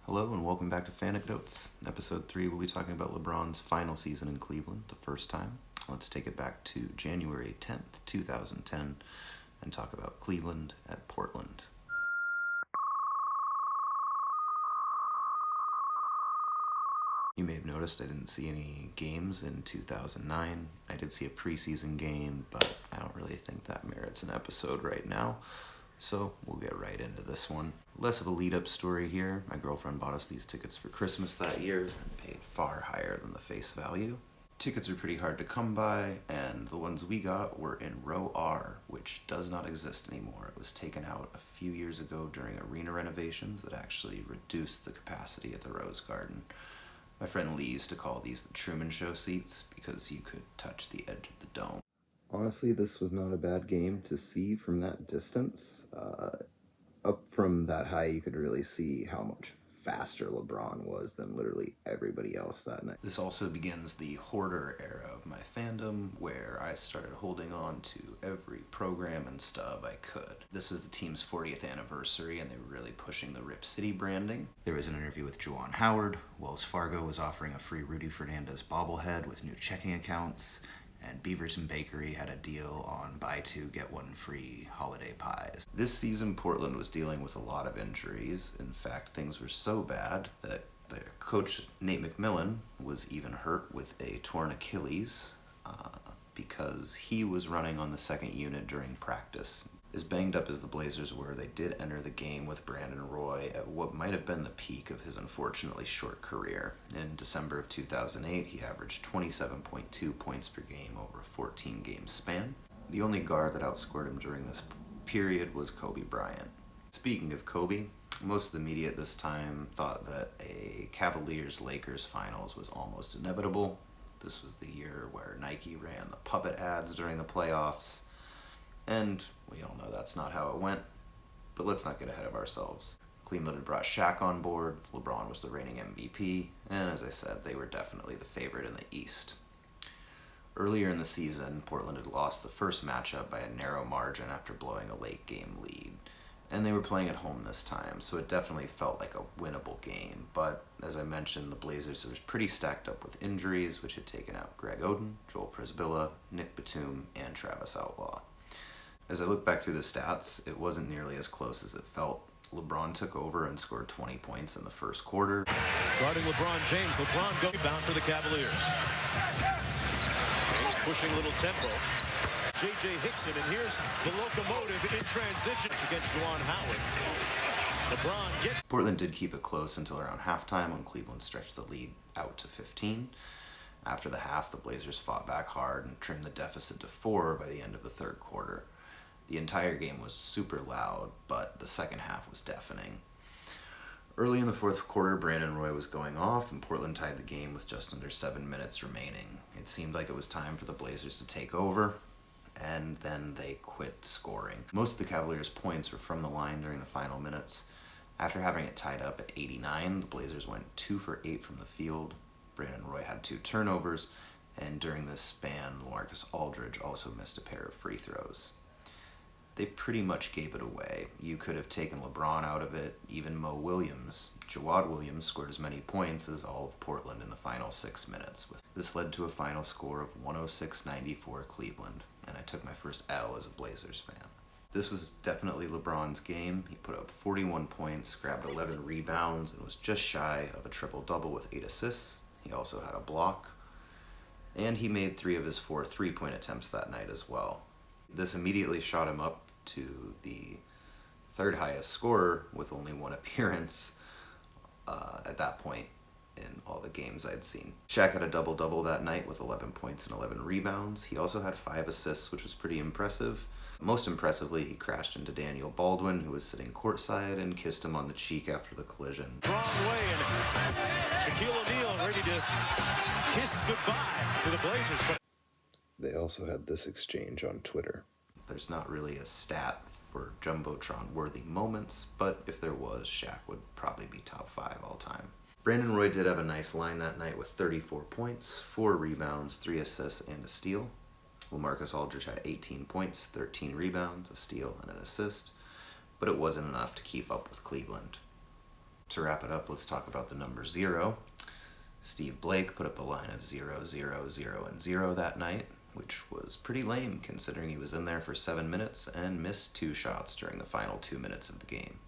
Hello and welcome back to FANECDOTES. In episode 3, we'll be talking about LeBron's final season in Cleveland, the first time. Let's take it back to January 10th, 2010, and talk about Cleveland at Portland. You may have noticed I didn't see any games in 2009. I did see a preseason game, but I don't really think that merits an episode right now. So we'll get right into this one. Less of a lead-up story here. My girlfriend bought us these tickets for Christmas that year and paid far higher than the face value. Tickets are pretty hard to come by, and the ones we got were in row R, which does not exist anymore. It was taken out a few years ago during arena renovations that actually reduced the capacity at the Rose Garden. My friend Lee used to call these the Truman Show seats because you could touch the edge of the dome. Honestly, this was not a bad game to see from that distance. Up from that high, you could really see how much faster LeBron was than literally everybody else that night. This also begins the hoarder era of my fandom, where I started holding on to every program and stub I could. This was the team's 40th anniversary, and they were really pushing the Rip City branding. There was an interview with Juwan Howard. Wells Fargo was offering a free Rudy Fernandez bobblehead with new checking accounts. And Beaverton Bakery had a deal on buy two, get one free holiday pies. This season, Portland was dealing with a lot of injuries. In fact, things were so bad that their coach, Nate McMillan, was even hurt with a torn Achilles because he was running on the second unit during practice. As banged up as the Blazers were, they did enter the game with Brandon Roy at what might have been the peak of his unfortunately short career. In December of 2008, he averaged 27.2 points per game over a 14-game span. The only guard that outscored him during this period was Kobe Bryant. Speaking of Kobe, most of the media at this time thought that a Cavaliers-Lakers finals was almost inevitable. This was the year where Nike ran the puppet ads during the playoffs. And we all know that's not how it went, but let's not get ahead of ourselves. Cleveland had brought Shaq on board, LeBron was the reigning MVP, and as I said, they were definitely the favorite in the East. Earlier in the season, Portland had lost the first matchup by a narrow margin after blowing a late game lead, and they were playing at home this time, so it definitely felt like a winnable game. But as I mentioned, the Blazers were pretty stacked up with injuries, which had taken out Greg Oden, Joel Przybilla, Nick Batum, and Travis Outlaw. As I look back through the stats, it wasn't nearly as close as it felt. LeBron took over and scored 20 points in the first quarter. Guarding LeBron James. LeBron goes bound for the Cavaliers. James pushing a little tempo. J.J. Hickson, and here's the locomotive in transition against Juwan Howard. LeBron gets... Portland did keep it close until around halftime when Cleveland stretched the lead out to 15. After the half, the Blazers fought back hard and trimmed the deficit to 4 by the end of the third quarter. The entire game was super loud, but the second half was deafening. Early in the fourth quarter, Brandon Roy was going off, and Portland tied the game with just under 7 minutes remaining. It seemed like it was time for the Blazers to take over, and then they quit scoring. Most of the Cavaliers' points were from the line during the final minutes. After having it tied up at 89, the Blazers went 2 for 8 from the field. Brandon Roy had 2 turnovers, and during this span, LaMarcus Aldridge also missed a pair of free throws. They pretty much gave it away. You could have taken LeBron out of it, even Mo Williams. Jawad Williams scored as many points as all of Portland in the final 6 minutes. This led to a final score of 106-94 Cleveland, and I took my first L as a Blazers fan. This was definitely LeBron's game. He put up 41 points, grabbed 11 rebounds, and was just shy of a triple-double with 8 assists. He also had a block, and he made 3 of his 4 three-point attempts that night as well. This immediately shot him up to the third highest scorer with only 1 appearance at that point in all the games I'd seen. Shaq had a double-double that night with 11 points and 11 rebounds. He also had 5 assists, which was pretty impressive. Most impressively, he crashed into Daniel Baldwin, who was sitting courtside, and kissed him on the cheek after the collision. Wrong way, and Shaquille O'Neal ready to kiss goodbye to the Blazers. They also had this exchange on Twitter. There's not really a stat for Jumbotron-worthy moments, but if there was, Shaq would probably be top 5 all time. Brandon Roy did have a nice line that night with 34 points, 4 rebounds, 3 assists, and a steal. LaMarcus Aldridge had 18 points, 13 rebounds, a steal, and an assist, but it wasn't enough to keep up with Cleveland. To wrap it up, let's talk about the number 0. Steve Blake put up a line of 0, 0, 0, and 0 that night, which was pretty lame considering he was in there for 7 minutes and missed 2 shots during the final 2 minutes of the game.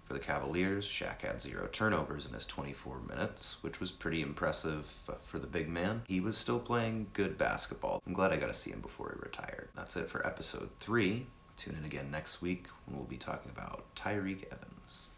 For the Cavaliers, Shaq had 0 turnovers in his 24 minutes, which was pretty impressive for the big man. He was still playing good basketball. I'm glad I got to see him before he retired. That's it for episode 3. Tune in again next week when we'll be talking about Tyreek Evans.